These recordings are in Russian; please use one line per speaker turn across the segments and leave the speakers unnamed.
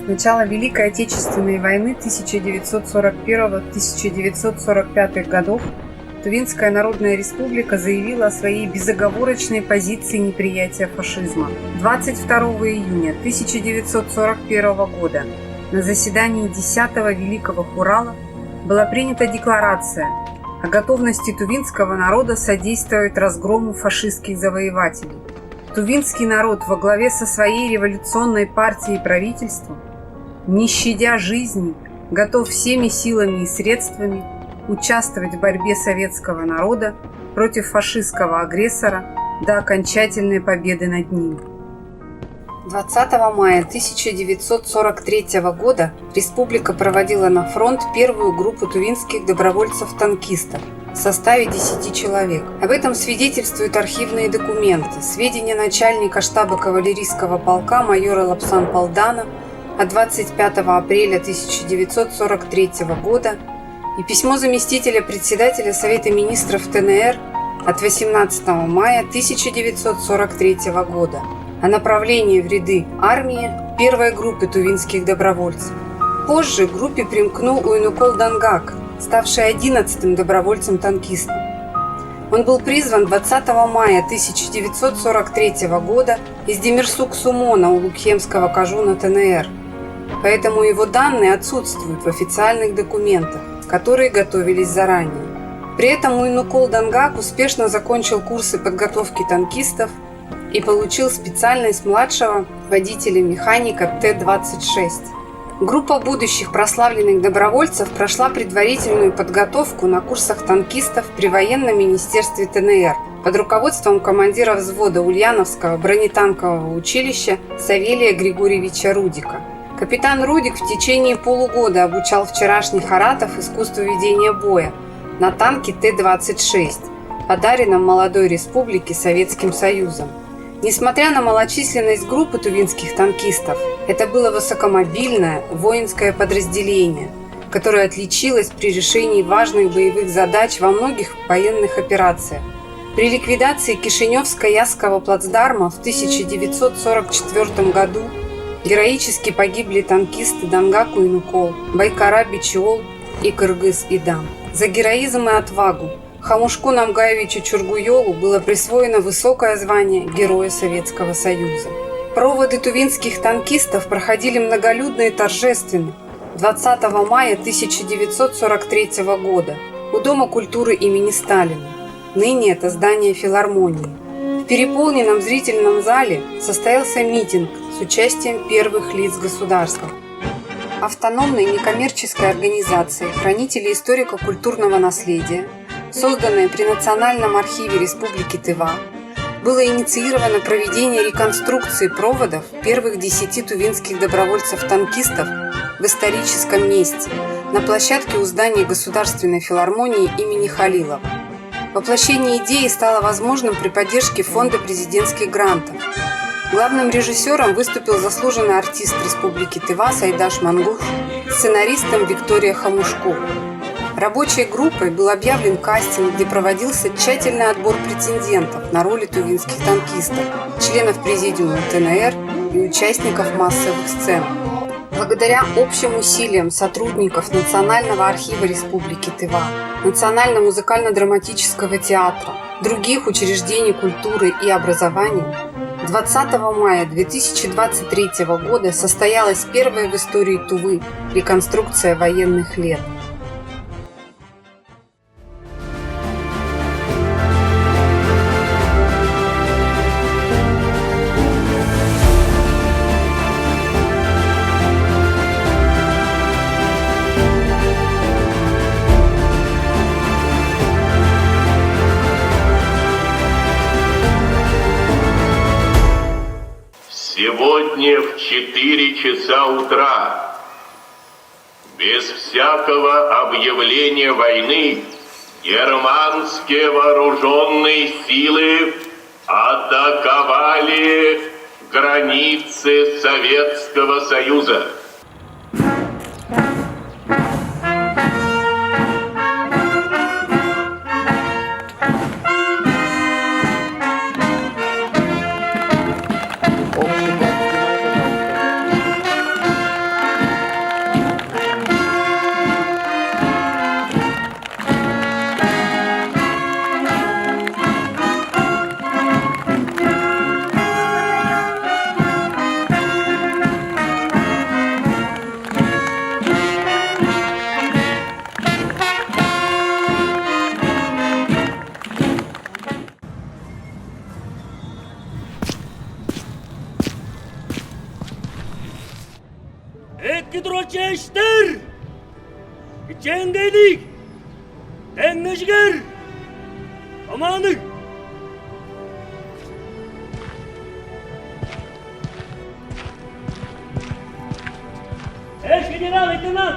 начала Великой Отечественной войны 1941-1945 годов Тувинская Народная Республика заявила о своей безоговорочной позиции неприятия фашизма. 22 июня 1941 года на заседании 10-го Великого Хурала была принята декларация о готовности тувинского народа содействовать разгрому фашистских завоевателей. Тувинский народ во главе со своей революционной партией и правительством, не щадя жизни, готов всеми силами и средствами участвовать в борьбе советского народа против фашистского агрессора до окончательной победы над ним. 20 мая 1943 года республика проводила на фронт первую группу тувинских добровольцев-танкистов в составе 10 человек. Об этом свидетельствуют архивные документы, сведения начальника штаба кавалерийского полка майора Лапсан Палдана от 25 апреля 1943 года и письмо заместителя председателя Совета министров ТНР от 18 мая 1943 года о направлении в ряды армии первой группы тувинских добровольцев. Позже к группе примкнул Уйнукол Дангак, ставший 11-м добровольцем-танкистом. Он был призван 20 мая 1943 года из Демирсук-Сумона у Лукхемского Кажуна ТНР, поэтому его данные отсутствуют в официальных документах, которые готовились заранее. При этом Уйнукол Дангак успешно закончил курсы подготовки танкистов и получил специальность младшего водителя-механика Т-26. Группа будущих прославленных добровольцев прошла предварительную подготовку на курсах танкистов при военном министерстве ТНР под руководством командира взвода Ульяновского бронетанкового училища Савелия Григорьевича Рудика. Капитан Рудик в течение полугода обучал вчерашних аратов искусству ведения боя на танке Т-26, подаренном молодой республике Советским Союзом. Несмотря на малочисленность группы тувинских танкистов, это было высокомобильное воинское подразделение, которое отличилось при решении важных боевых задач во многих военных операциях. При ликвидации Кишиневско-Ясского плацдарма в 1944 году героически погибли танкисты Дангак Уйнукол, Байкара Бичиол и Кыргыз Идам. За героизм и отвагу Хамушку Намгаевичу Чургуёлу было присвоено высокое звание Героя Советского Союза. Проводы тувинских танкистов проходили многолюдно и торжественно 20 мая 1943 года у Дома культуры имени Сталина. Ныне это здание филармонии. В переполненном зрительном зале состоялся митинг с участием первых лиц государства. Автономной некоммерческой организации хранители историко-культурного наследия, созданной при Национальном архиве Республики Тыва, было инициировано проведение реконструкции проводов первых 10 тувинских добровольцев-танкистов в историческом месте на площадке у здания Государственной филармонии имени Халилова. Воплощение идеи стало возможным при поддержке Фонда президентских грантов. Главным режиссером выступил заслуженный артист Республики Тыва Сайдаш Мангуш, сценаристом Виктория Хамушко. Рабочей группой был объявлен кастинг, где проводился тщательный отбор претендентов на роли тувинских танкистов, членов президиума ТНР и участников массовых сцен. Благодаря общим усилиям сотрудников Национального архива Республики Тыва, Национального музыкально-драматического театра, других учреждений культуры и образования, 20 мая 2023 года состоялась первая в истории Тувы реконструкция военных лет.
Сегодня в 4 часа утра, без всякого объявления войны, германские вооруженные силы атаковали границы Советского Союза.
duracaklar. Cengelik, dengeçger, amanı. General Leytenant,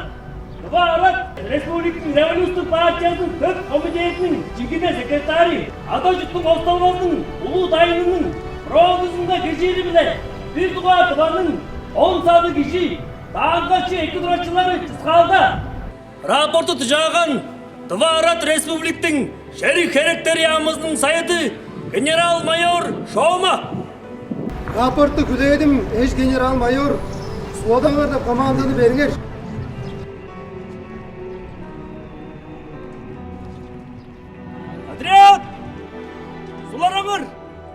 Barat Respublika'nın Revolüsyon Partiyası'nın Türk Komitesi'nin Çingide Sekreteri, Atatürk'ün Osmanlı'nın Ulu Dayı'nın Proğuzunda geçiri bile bir duvar tıbanın 10 sadı kişi dağınkaçı iki durakçıları çıkaldı. Raportu tıcağın Barat Respublika'nın şerif karakteriyamızın sayıdı General Mayor Şovma.
Raportu güledim eş General Mayor. Odalarda komandını verilir.
Отряд! Суlaragır!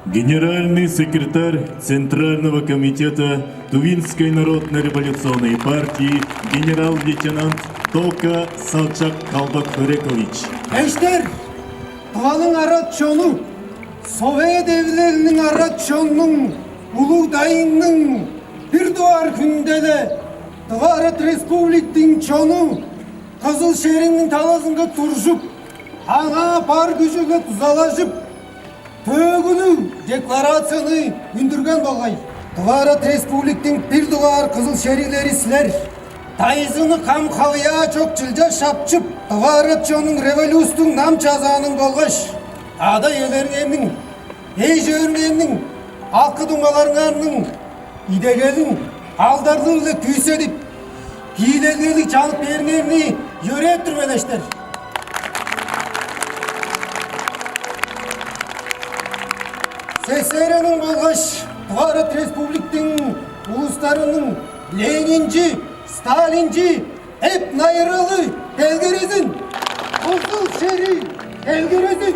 Генеральный секретарь Центрального комитета Тувинской народно-революционной партии генерал-лейтенант Тока Салчак Калбак-Höreкович.
Gençler, Doğan'ın Aratçoğlu, Sovyet evlerinin Aratçoğlu'nun, Ulu Dayı'nın bir duvar gündele Dıvarat Respublik'tin çoğunu Kızıl şehrinin talasında turşup hana par gücüyle tuzalaşıp tөгünü deklarasyonu gündürgen bolğay. Dıvarat Respublik'tin bir duvar Kızıl şehirleri siler. Dayızını kamkalıya çok çılca şapçıp Dıvarat çoğunun revolüstün nam çazanın bolğaş. Ada yelerinin, ejörlerinin, halkı dumalarının İdegelin aldarlığıyla küysedip hileleri çalıp yerlerini yöre ettirmeleştir. SSR'nin bolğaş Barat Respublik'tin uluslarının Leninci, Stalinci hep nayıralı Belgerezin. Kızıl şehri Belgerezin.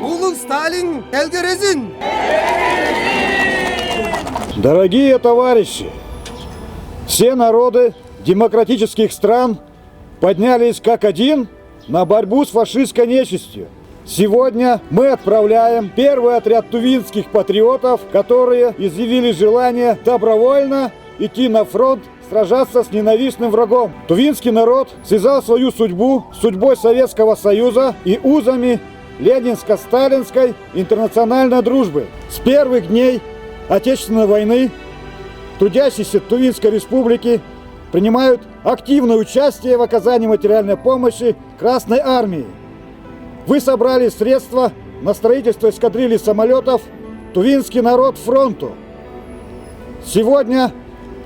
Ulu Сталин Belgerezin.
Дорогие товарищи, все народы демократических стран поднялись как один на борьбу с фашистской нечистью. Сегодня мы отправляем первый отряд тувинских патриотов, которые изъявили желание добровольно идти на фронт, сражаться с ненавистным врагом. Тувинский народ связал свою судьбу с судьбой Советского Союза и узами ленинско-сталинской интернациональной дружбы. С первых дней Отечественной войны трудящиеся Тувинской республики принимают активное участие в оказании материальной помощи Красной армии. Вы собрали средства на строительство эскадрильи самолетов «Тувинский народ фронту». Сегодня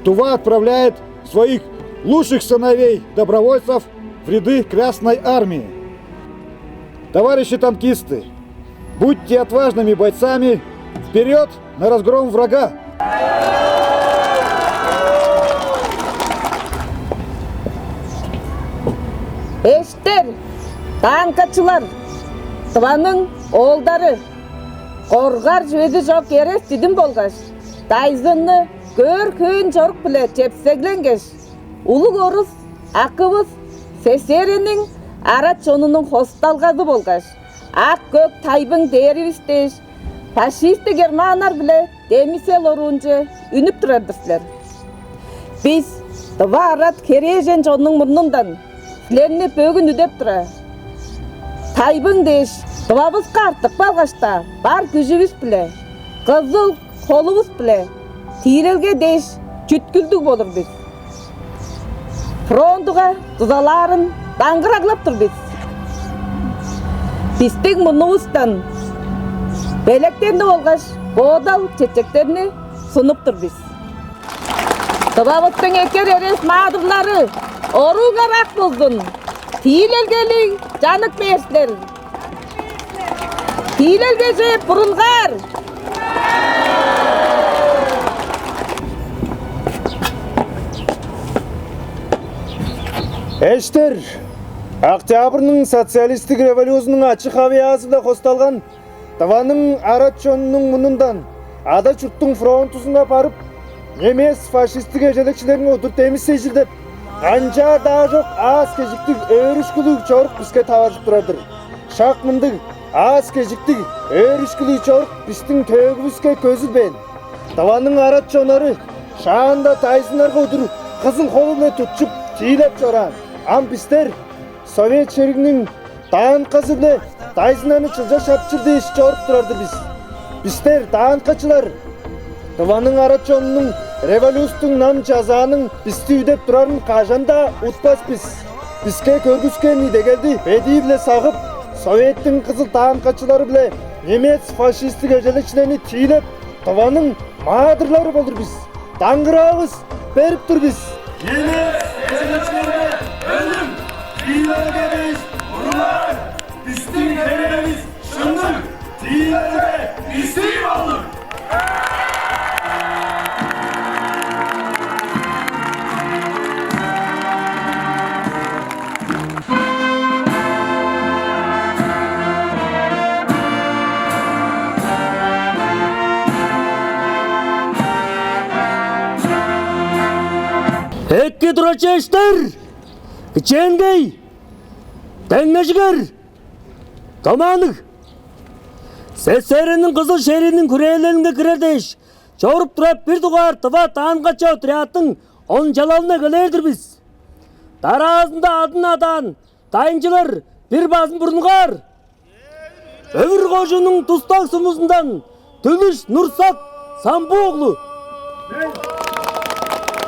Тува отправляет своих лучших сыновей-добровольцев в ряды Красной армии. Товарищи танкисты, будьте отважными бойцами, вперед на разгром врага!
Eşler, tankachılar, Tıvanın oğulları, Qorgar jüvedi жоқ ерес дидим болғаш, Дайзынны көр күйін жорық біле чепсегленгеш, Улуг орыс, ақыбыз, Сесерінің Арат жонының хосталғазы болғаш, Ақ көк тайбың деревістеш, Фашисті германар біле демисел орунче үніп тұрардысылар. Біз Тыва Арат кережен жонның мұрнындан, Сілеріне бөгін үдеп тұра. Тайбың деш, Тывабыз қартық балғашта, бар күжівіз біле, Қызыл қолыбыз біле, Тирелге деш, жүткілдік болыр біз. Фронтуға тұзаларын даңғырағлап тұр біз. Біздің мұнуыстан, Белектерді болғаш, Бодал чечектеріні сұнып тұр біз. Тывабыздың екер ерес мадырлары, Оруңар ақ болдun. Тийлелгелі жанық берсілер. Тийлелгеже бұрылғар.
Эштер, Октябрьнің социалистік революцияның ачық авиасында қосталған Тываның Арат жонының мұнындан ада жұрттың фронтусына барып, немес фашистік ежелекшілерін отыр теміз сежілдеп, Анча да жоқ аз кежіктік өрішкілік чорық бізге таважып тұрадыр. Шақмындық аз кежіктік өрішкілік чорық біздің төгімізге көзілбен. Тываның Арат жонары шаанда тайзынарга удур кызыл колу менен тутчуп тийлеп чоран. Ам биздер Совет шеригинин даанкасы эле тайзынаны чылжа шапчырды иш жоруп турарды биз. Биздер даанкачылар Тыванын арачонунун революциятын нам жазаанын бизди үдеп турарын кажанда утпаспыз. Бизге көргүзгөн идегелди беди биле сагып, Советтин кызыл даанкачылары биле немец фашисттик эжелекчилерини тийлеп, Тыванын маадырлары болур биз. Даңгырабыз берип тур биз.
Немец эжелекчилерге өлүм, тийлерге биз урман, биздин керебиз шындык, тийлерге бизди болур.
Экки турачештер, киченгей, теңнежигер, томанык. СССР'нин кызыл шеринин күрээлеринге кирердеш, жоруп турап бир дугар тыва таанкача отрядтын он жалалына келердир биз. Тараазында адын тайынчылар бир базын бурунгар. Өвүр кожунун тустак сумузундан Төлүш Нурсат Самбуоглу.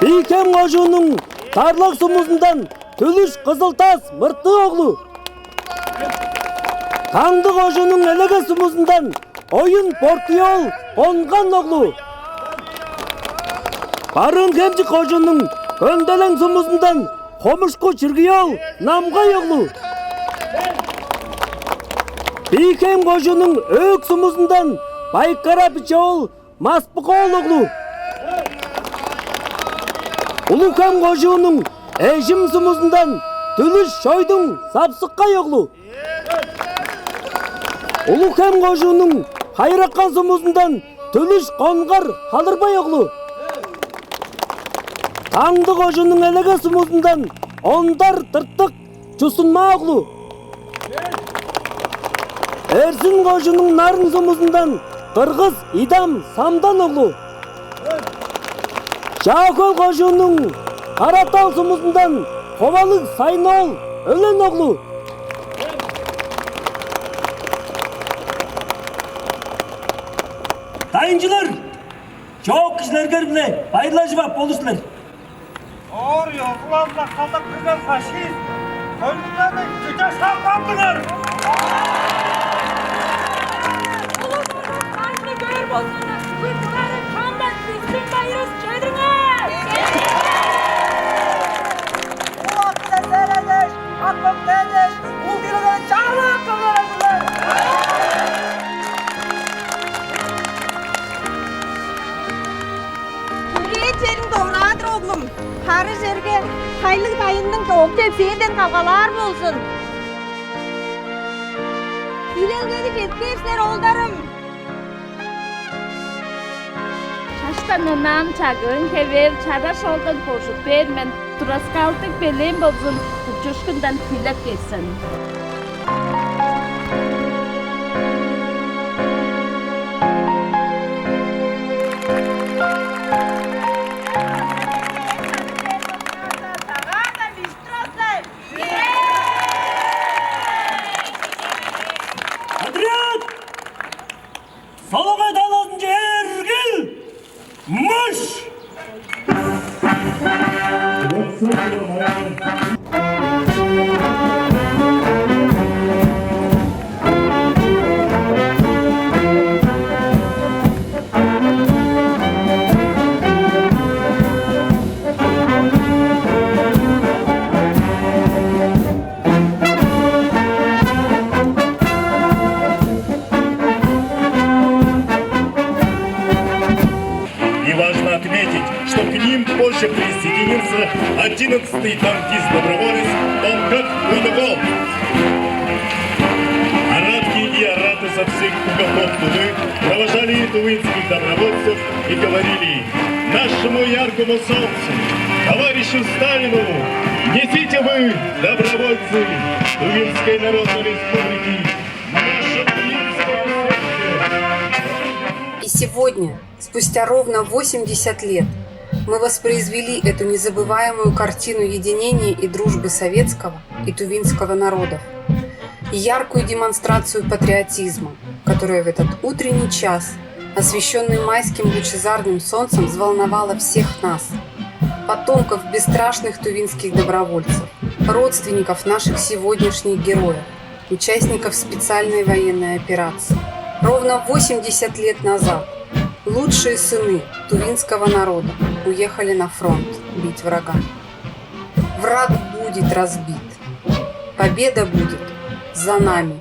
Бийкем кожунун Тарлак сумузундан Төлүш Кызылтас Мыртыоглу. Таңды кожунун Элеге сумузундан Оюн Портуол Онган оглу. Барын Кемчи кожунун Көнделең сумузундан Комушку Чиргиол Намгай оглу. Бийкем кожунун Өк сумузундан Байкара Бичоол Маспыкол оглу. Улукам кожунун Эжим сумузундан Төлүш Шойдун Сапсыккай оглу. Улукам кожунун Хайраккан сумузундан Төлүш Конгар Халырбай оглу. Таңды кожунун Элеге сумузундан Ондар Тыртык Чусунма оглу. Эрсин кожунун Нарын сумузундан Кыргыз Идам Самдан оглу. Жакөл кожунун Каратал сумузундан Ковалык Сайнол Өлөн оглу. Тайынчылар, жооп кишилерге биле байырлашып болушулар.
Ор yo'qlamda qolib turgan fashist qo'llarni juda saqlandinglar.
Qancha ko'r bo'lsin, qulqari qanday sizning bayroq chaydiringiz. Bu vaqtda saralash, aqoqlanish, bu yildan chaqirib qiladilar. Senin doğradır oğlum. Karı жерге Haylık dayının doğup senden kavgalar bolsun. İlergeli жеткерсler oğullarım. Şaştan nam çagın kever çara şoldan koşup vermen. Turaskaltık belem bolsun. Uçuşkundan filak geçsin.
Солоға даласын жергіл! Мұш!
Что к ним позже присоединился 11-й танкист-доброволец Толкат Уйнагол. Аратки и араты со всех уголков Тувы провожали тувинских добровольцев и говорили: нашему яркому солнцу, товарищу Сталину, несите вы, добровольцы Тувинской Народной Республики, наше тувинское сердце.
И сегодня, спустя ровно 80 лет, мы воспроизвели эту незабываемую картину единения и дружбы советского и тувинского народов, и яркую демонстрацию патриотизма, которая в этот утренний час, освещенный майским лучезарным солнцем, взволновала всех нас, потомков бесстрашных тувинских добровольцев, родственников наших сегодняшних героев, участников специальной военной операции. Ровно 80 лет назад лучшие сыны тувинского народа уехали на фронт бить врага. Враг будет разбит. Победа будет за нами.